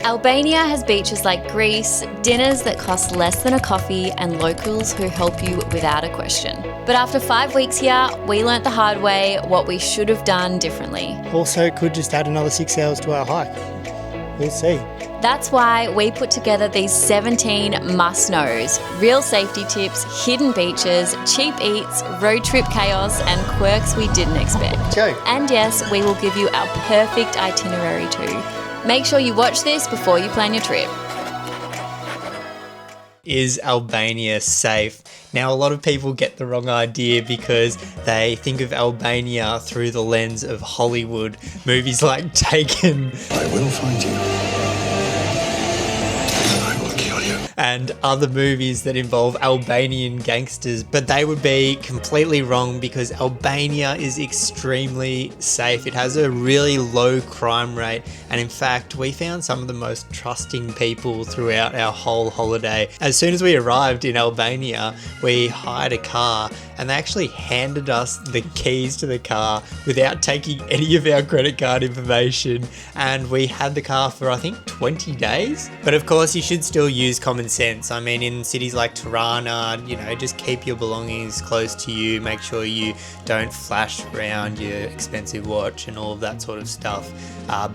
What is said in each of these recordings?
Albania has beaches like Greece, dinners that cost less than a coffee, and locals who help you without a question. But after 5 weeks here, we learnt the hard way what we should have done differently. Also, could just add another 6 hours to our hike. We'll see. That's why we put together these 17 must-knows. Real safety tips, hidden beaches, cheap eats, road trip chaos, and quirks we didn't expect. Go. And yes, we will give you our perfect itinerary too. Make sure you watch this before you plan your trip. Is Albania safe? Now, a lot of people get the wrong idea because they think of Albania through the lens of Hollywood. Movies like Taken. I will find you. I will kill you. And other movies that involve Albanian gangsters, but they would be completely wrong because Albania is extremely safe. It has a really low crime rate, and in fact, we found some of the most trusting people throughout our whole holiday. As soon as we arrived in Albania, we hired a car, and they actually handed us the keys to the car without taking any of our credit card information, and we had the car for I think 20 days. But of course, you should still use common sense. I mean, in cities like Tirana, just keep your belongings close to you, make sure you don't flash around your expensive watch and all of that sort of stuff.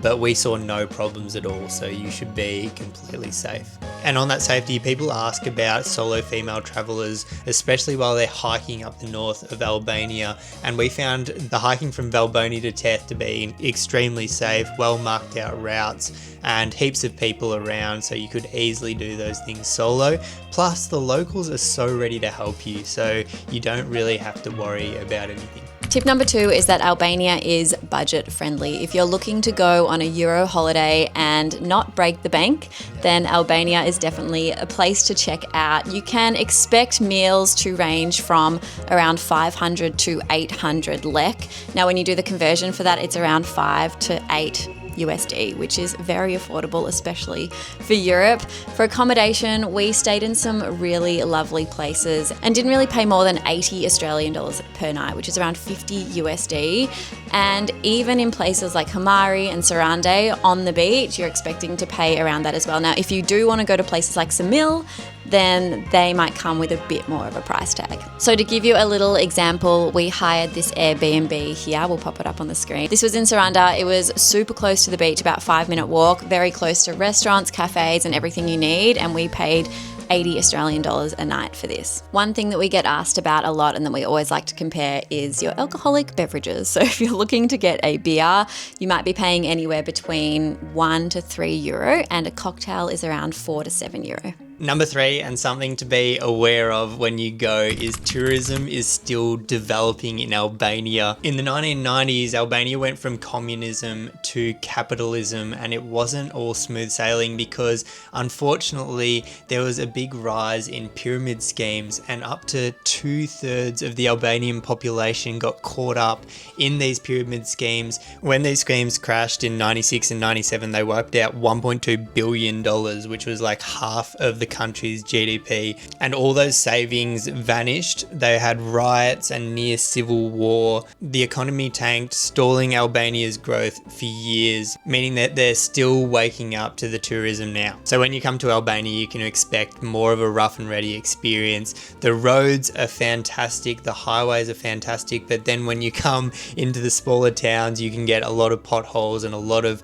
But we saw no problems at all, so you should be completely safe. And on that safety, people ask about solo female travelers, especially while they're hiking up the north of Albania. And we found the hiking from Valboni to Teth to be extremely safe, well marked out routes, and heaps of people around, so you could easily do those things solo. Plus, the locals are so ready to help you, so you don't really have to worry about anything. Tip number 2 is that Albania is budget friendly. If you're looking to go on a Euro holiday and not break the bank, then Albania is definitely a place to check out. You can expect meals to range from around 500 to 800 lek. Now, when you do the conversion for that, it's around 5 to 8 USD, which is very affordable, especially for Europe. For accommodation, we stayed in some really lovely places and didn't really pay more than 80 Australian dollars per night, which is around 50 USD. And even in places like Himarë and Sarande on the beach, you're expecting to pay around that as well. Now, if you do want to go to places like Ksamil, then they might come with a bit more of a price tag. So to give you a little example, we hired this Airbnb here. We'll pop it up on the screen. This was in Saranda. It was super close to the beach, about 5-minute walk, very close to restaurants, cafes, and everything you need. And we paid 80 Australian dollars a night for this. One thing that we get asked about a lot and that we always like to compare is your alcoholic beverages. So if you're looking to get a beer, you might be paying anywhere between €1 to €3, and a cocktail is around €4 to €7. Number 3, and something to be aware of when you go, is tourism is still developing in Albania. In the 1990s, Albania went from communism to capitalism, and it wasn't all smooth sailing because unfortunately there was a big rise in pyramid schemes, and up to 2/3 of the Albanian population got caught up in these pyramid schemes. When these schemes crashed in 96 and 97, they wiped out $1.2 billion, which was like half of the country's GDP, and all those savings vanished. They had riots and near civil war. The economy tanked, stalling Albania's growth for years, meaning that they're still waking up to the tourism now. So when you come to Albania, you can expect more of a rough and ready experience. The roads are fantastic, the highways are fantastic, but then when you come into the smaller towns, you can get a lot of potholes and a lot of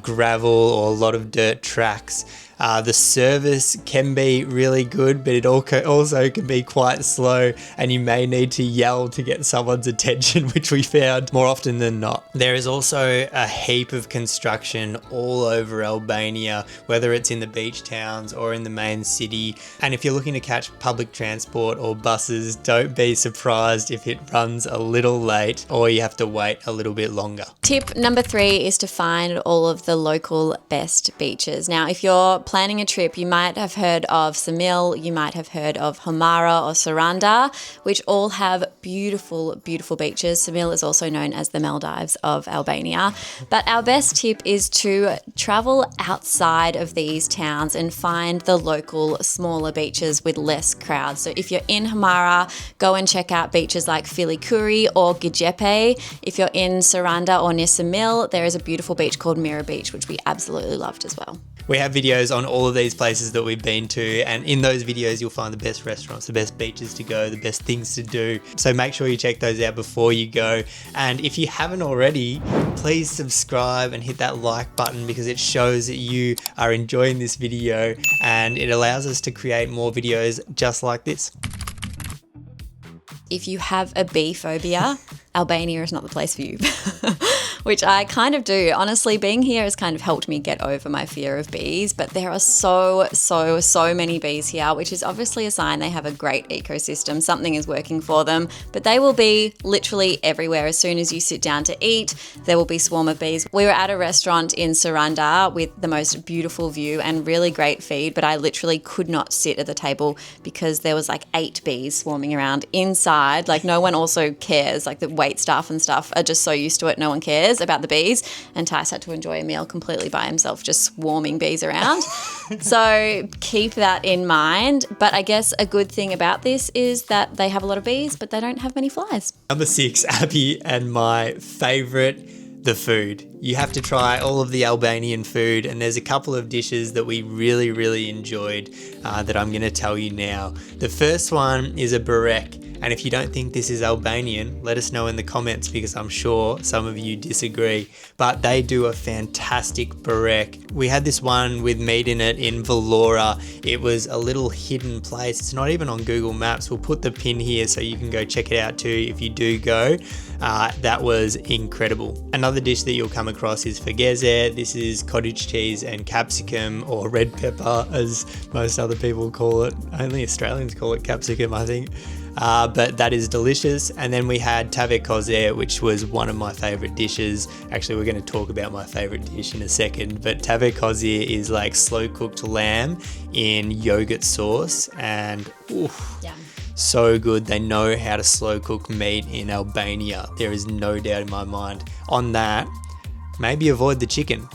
gravel or a lot of dirt tracks. The service can be really good, but it also can be quite slow, and you may need to yell to get someone's attention, which we found more often than not. There is also a heap of construction all over Albania, whether it's in the beach towns or in the main city. And if you're looking to catch public transport or buses, don't be surprised if it runs a little late or you have to wait a little bit longer. Tip number 3 is to find all of the local best beaches. Now, if you're planning a trip, you might have heard of Ksamil, you might have heard of Himarë or Saranda, which all have beautiful, beautiful beaches. Ksamil is also known as the Maldives of Albania. But our best tip is to travel outside of these towns and find the local smaller beaches with less crowds. So if you're in Himarë, go and check out beaches like Filicuri or Gijepe. If you're in Saranda or near Ksamil, there is a beautiful beach called Mirror Beach, which we absolutely loved as well. We have videos on all of these places that we've been to, and in those videos you'll find the best restaurants, the best beaches to go, the best things to do. So make sure you check those out before you go. And if you haven't already, please subscribe and hit that like button, because it shows that you are enjoying this video and it allows us to create more videos just like this. If you have a bee phobia, Albania is not the place for you, which I kind of do. Honestly, being here has kind of helped me get over my fear of bees, but there are so many bees here, which is obviously a sign they have a great ecosystem. Something is working for them, but they will be literally everywhere. As soon as you sit down to eat, there will be swarm of bees. We were at a restaurant in Saranda with the most beautiful view and really great feed, but I literally could not sit at the table because there was like 8 bees swarming around inside. Like no one also cares, like the wait staff and stuff are just so used to it, no one cares about the bees, and Tice had to enjoy a meal completely by himself, just swarming bees around. So keep that in mind. But I guess a good thing about this is that they have a lot of bees, but they don't have many flies. Number 6, Abby and my favourite, the food. You have to try all of the Albanian food, and there's a couple of dishes that we really enjoyed that I'm going to tell you now. The first one is a burek. And if you don't think this is Albanian, let us know in the comments, because I'm sure some of you disagree. But they do a fantastic burek. We had this one with meat in it in Vlora. It was a little hidden place. It's not even on Google Maps. We'll put the pin here so you can go check it out too if you do go. That was incredible. Another dish that you'll come across is fageze. This is cottage cheese and capsicum, or red pepper as most other people call it. Only Australians call it capsicum, I think. But that is delicious. And then we had tave koze, which was one of my favorite dishes. Actually, we're going to talk about my favorite dish in a second, but tave koze is like slow cooked lamb in yogurt sauce, and so good. They know how to slow cook meat in Albania. There is no doubt in my mind. On that, maybe avoid the chicken.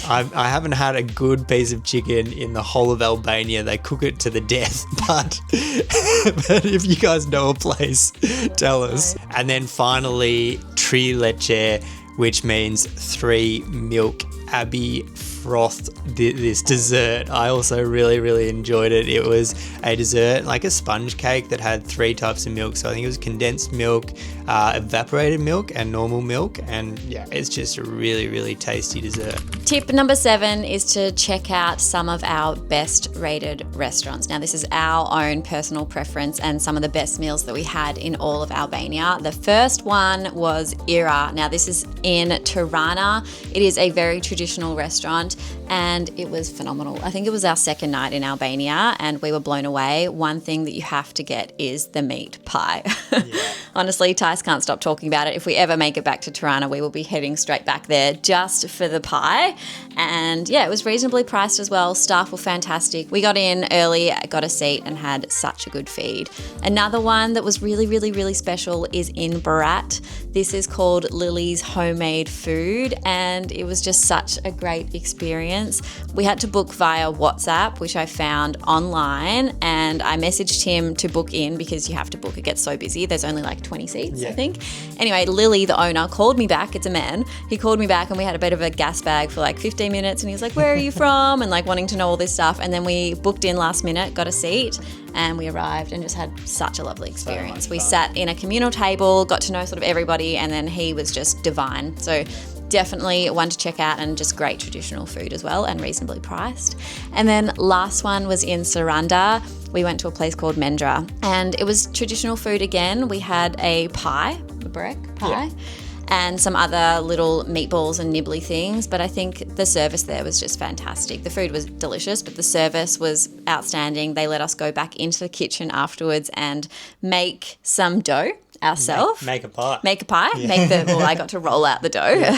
I haven't had a good piece of chicken in the whole of Albania. They cook it to the death, but if you guys know a place, tell us. And then finally, tri leche, which means 3 milk. Abby frothed this dessert. I also really enjoyed it. It was a dessert, like a sponge cake that had 3 types of milk. So I think it was condensed milk, evaporated milk, and normal milk. And yeah, it's just a really tasty dessert. Tip number 7 is to check out some of our best rated restaurants. Now, this is our own personal preference and some of the best meals that we had in all of Albania. The first one was Ira. Now, this is in Tirana. It is a very traditional restaurant and it was phenomenal. I think it was our second night in Albania and we were blown away. One thing that you have to get is the meat pie. Yeah. Honestly, Tice can't stop talking about it. If we ever make it back to Tirana, we will be heading straight back there just for the pie. And yeah, it was reasonably priced as well. Staff were fantastic. We got in early, got a seat and had such a good feed. Another one that was really special is in Barat. This is called Lily's Homemade Food and it was just such a great experience. We had to book via WhatsApp, which I found online, and I messaged him to book in because you have to book. It gets so busy. There's only like 20 seats, I think. Anyway, Lily, the owner, called me back. It's a man. He called me back and we had a bit of a gas bag for like 15 minutes and he was like, where are you from? And like wanting to know all this stuff. And then we booked in last minute, got a seat, and we arrived and just had such a lovely experience. We sat in a communal table, got to know sort of everybody, and then he was just divine. So definitely one to check out, and just great traditional food as well and reasonably priced. And then last one was in Saranda. We went to a place called Mendra and it was traditional food again. We had a pie, a burek pie, and some other little meatballs and nibbly things, but I think the service there was just fantastic. The food was delicious, but the service was outstanding. They let us go back into the kitchen afterwards and make some dough. ourselves. Make a pie. Make a pie. I got to roll out the dough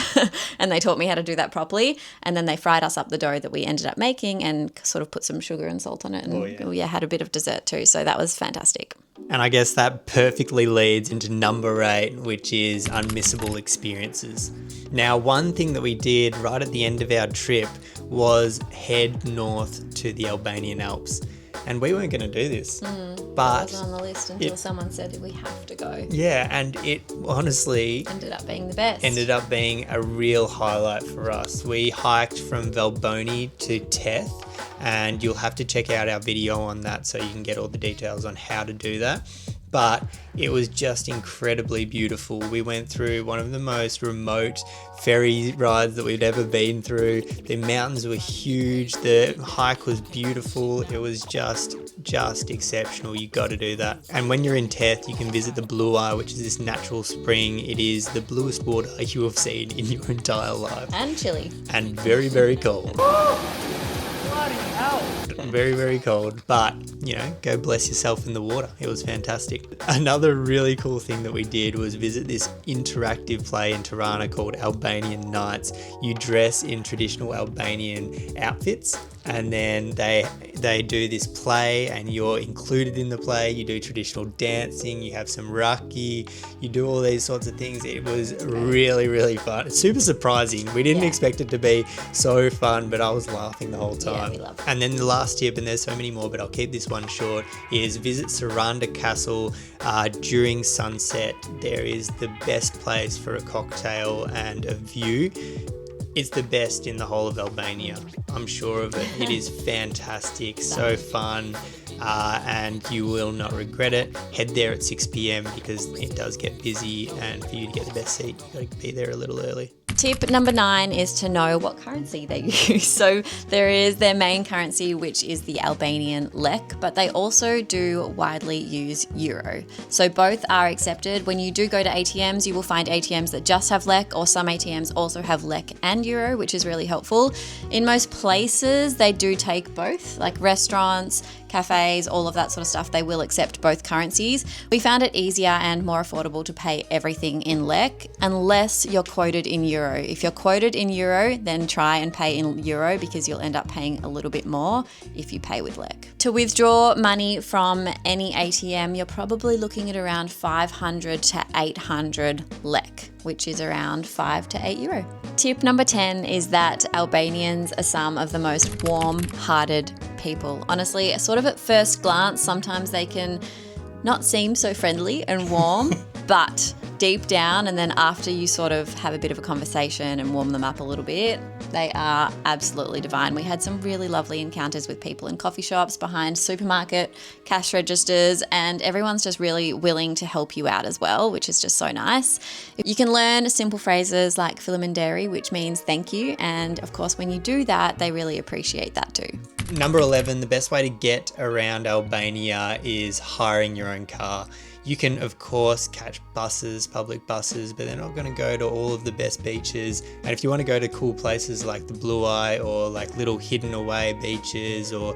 and they taught me how to do that properly. And then they fried us up the dough that we ended up making and sort of put some sugar and salt on it. And had a bit of dessert too. So that was fantastic. And I guess that perfectly leads into number 8, which is unmissable experiences. Now, one thing that we did right at the end of our trip was head north to the Albanian Alps. And we weren't going to do this. But it was on the list until someone said we have to go. Yeah, and it honestly ended up being the best. Ended up being a real highlight for us. We hiked from Valboni to Teth, and you'll have to check out our video on that so you can get all the details on how to do that. But it was just incredibly beautiful. We went through one of the most remote ferry rides that we'd ever been through. The mountains were huge. The hike was beautiful. It was just exceptional. You got to do that. And when you're in Teth, you can visit the Blue Eye, which is this natural spring. It is the bluest water you have seen in your entire life. And chilly. And very, very cold. Bloody hell. Very, very cold, but go bless yourself in the water. It was fantastic. Another really cool thing that we did was visit this interactive play in Tirana called Albanian Nights. You dress in traditional Albanian outfits, and then they do this play, and you're included in the play. You do traditional dancing, you have some raki, you do all these sorts of things. It was really, really fun. It's super surprising. We didn't expect it to be so fun, but I was laughing the whole time. Yeah, we loved it. And then the last tip, and there's so many more, but I'll keep this one short, is visit Saranda Castle during sunset. There is the best place for a cocktail and a view. It's the best in the whole of Albania. I'm sure of it. It is fantastic, so fun, and you will not regret it. Head there at 6 p.m. because it does get busy, and for you to get the best seat, you've got to be there a little early. Tip number 9 is to know what currency they use. So there is their main currency, which is the Albanian lek, but they also do widely use euro. So both are accepted. When you do go to ATMs, you will find ATMs that just have lek, or some ATMs also have lek and euro, which is really helpful. In most places, they do take both, like restaurants, cafes, all of that sort of stuff. They will accept both currencies. We found it easier and more affordable to pay everything in lek, unless you're quoted in euro. If you're quoted in euro, then try and pay in euro because you'll end up paying a little bit more if you pay with lek. To withdraw money from any ATM, you're probably looking at around 500 to 800 lek, which is around 5 to 8 euro. Tip number 10 is that Albanians are some of the most warm-hearted people. Honestly, sort of at first glance, sometimes they can not seem so friendly and warm, but deep down, and then after you sort of have a bit of a conversation and warm them up a little bit, they are absolutely divine. We had some really lovely encounters with people in coffee shops, behind supermarket cash registers, and everyone's just really willing to help you out as well, which is just so nice. You can learn simple phrases like Filimenderi, which means thank you, and of course when you do that, they really appreciate that too. Number 11, the best way to get around Albania is hiring your own car. You can, of course, catch buses, public buses, but they're not going to go to all of the best beaches. And if you want to go to cool places like the Blue Eye, or like little hidden away beaches, or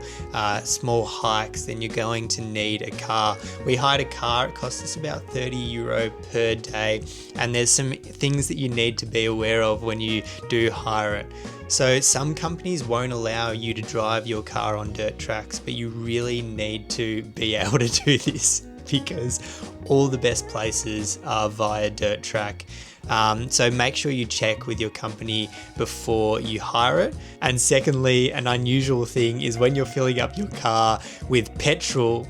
small hikes, then you're going to need a car. We hired a car. It cost us about €30 per day. And there's some things that you need to be aware of when you do hire it. So some companies won't allow you to drive your car on dirt tracks, but you really need to be able to do this, because all the best places are via dirt track. So make sure you check with your company before you hire it. And secondly, an unusual thing is when you're filling up your car with petrol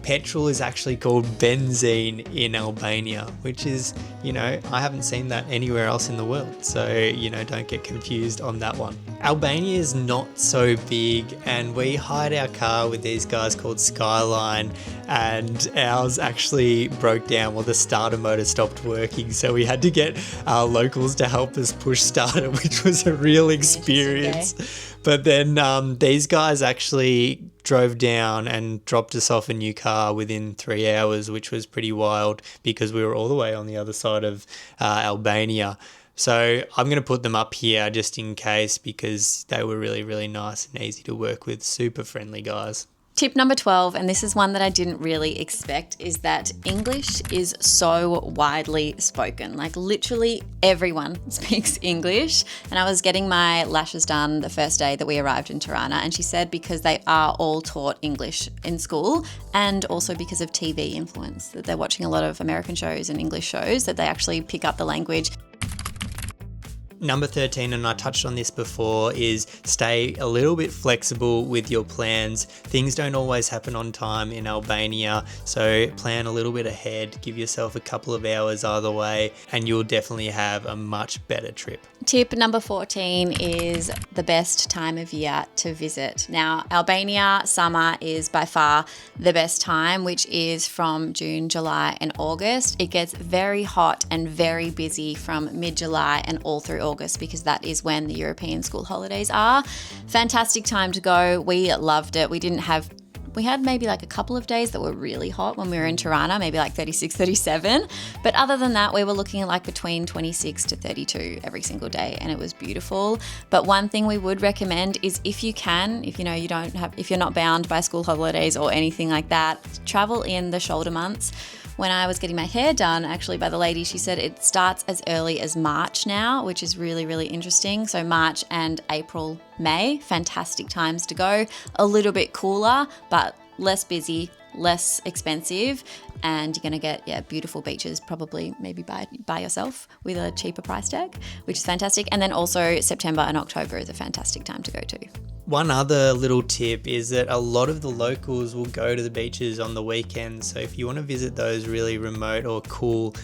is actually called benzene in Albania, which is, I haven't seen that anywhere else in the world. So, don't get confused on that one. Albania is not so big, and we hired our car with these guys called Skyline, and ours actually broke down. Well, the starter motor stopped working, so we had to get our locals to help us push start it, which was a real experience. But then these guys actually drove down and dropped us off a new car within 3 hours, which was pretty wild because we were all the way on the other side of Albania. So I'm going to put them up here just in case, because they were really, really nice and easy to work with. Super friendly guys. Tip number 12, and this is one that I didn't really expect, is that English is so widely spoken. Like literally everyone speaks English. And I was getting my lashes done the first day that we arrived in Tirana, and she said because they are all taught English in school, and also because of TV influence, that they're watching a lot of American shows and English shows, that they actually pick up the language. Number 13, and I touched on this before, is stay a little bit flexible with your plans. Things don't always happen on time in Albania, so plan a little bit ahead, give yourself a couple of hours either way, and you'll definitely have a much better trip. Tip number 14 is the best time of year to visit. Now, Albania summer is by far the best time, which is from June, July, and August. It gets very hot and very busy from mid-July and all through August, because that is when the European school holidays are. Fantastic time to go. We loved it. We had maybe like a couple of days that were really hot when we were in Tirana, maybe like 36, 37. But other than that, we were looking at like between 26 to 32 every single day, and it was beautiful. But one thing we would recommend is if you can, if you're not bound by school holidays or anything like that, travel in the shoulder months. When I was getting my hair done, actually by the lady, she said it starts as early as March now, which is really, really interesting. So March and April, May, fantastic times to go. A little bit cooler, but less busy, less expensive, and you're gonna get beautiful beaches, probably maybe by yourself with a cheaper price tag, which is fantastic. And then also September and October is a fantastic time to go to. One other little tip is that a lot of the locals will go to the beaches on the weekends. So if you want to visit those really remote or cool,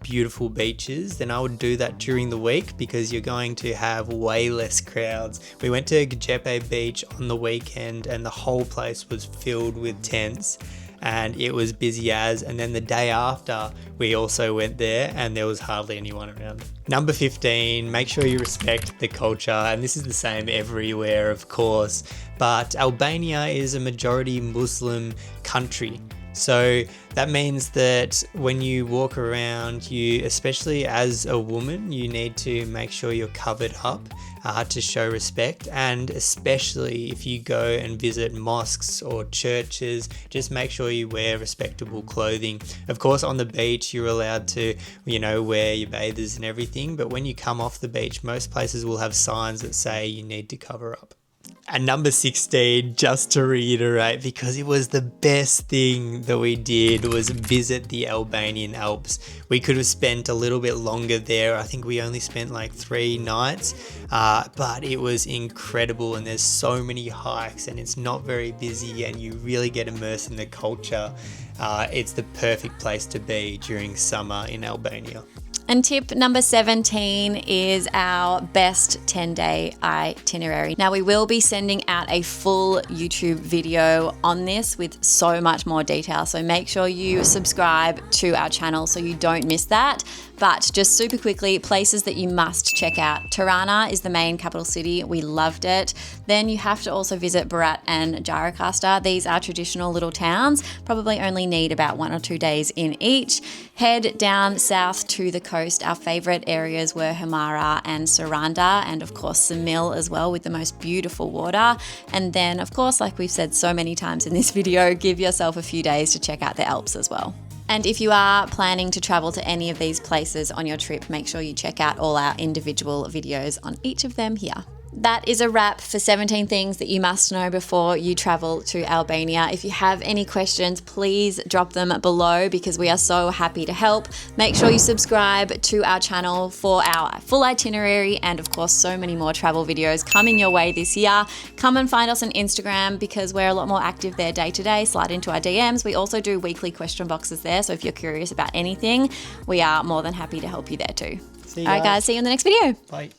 beautiful beaches, then I would do that during the week, because you're going to have way less crowds. We went to Gajepe Beach on the weekend and the whole place was filled with tents, and it was busy as, and then the day after we also went there and there was hardly anyone around. Number 15, make sure you respect the culture, and this is the same everywhere, of course, but Albania is a majority Muslim country. So that means that when you walk around, you, especially as a woman, you need to make sure you're covered up to show respect. And especially if you go and visit mosques or churches, just make sure you wear respectable clothing. Of course, on the beach, you're allowed to, wear your bathers and everything. But when you come off the beach, most places will have signs that say you need to cover up. And number 16, just to reiterate, because it was the best thing that we did, was visit the Albanian Alps. We could have spent a little bit longer there. I think we only spent like 3 nights, but it was incredible, and there's so many hikes and it's not very busy, and you really get immersed in the culture. It's the perfect place to be during summer in Albania. And tip number 17 is our best 10-day itinerary. Now, we will be sending out a full YouTube video on this with so much more detail. So make sure you subscribe to our channel so you don't miss that. But just super quickly, places that you must check out. Tirana is the main capital city. We loved it. Then you have to also visit Berat and Gjirokastër. These are traditional little towns. Probably only need about 1 or 2 days in each. Head down south to the coast. Our favorite areas were Himarë and Saranda, and of course Ksamil as well, with the most beautiful water. And then of course, like we've said so many times in this video, give yourself a few days to check out the Alps as well. And if you are planning to travel to any of these places on your trip, make sure you check out all our individual videos on each of them here. That is a wrap for 17 things that you must know before you travel to Albania. If you have any questions, please drop them below, because we are so happy to help. Make sure you subscribe to our channel for our full itinerary, and of course so many more travel videos coming your way this year. Come and find us on Instagram, because we're a lot more active there day to day. Slide into our DMs. We also do weekly question boxes there, so if you're curious about anything, we are more than happy to help you there too. All right guys, see you in the next video. Bye.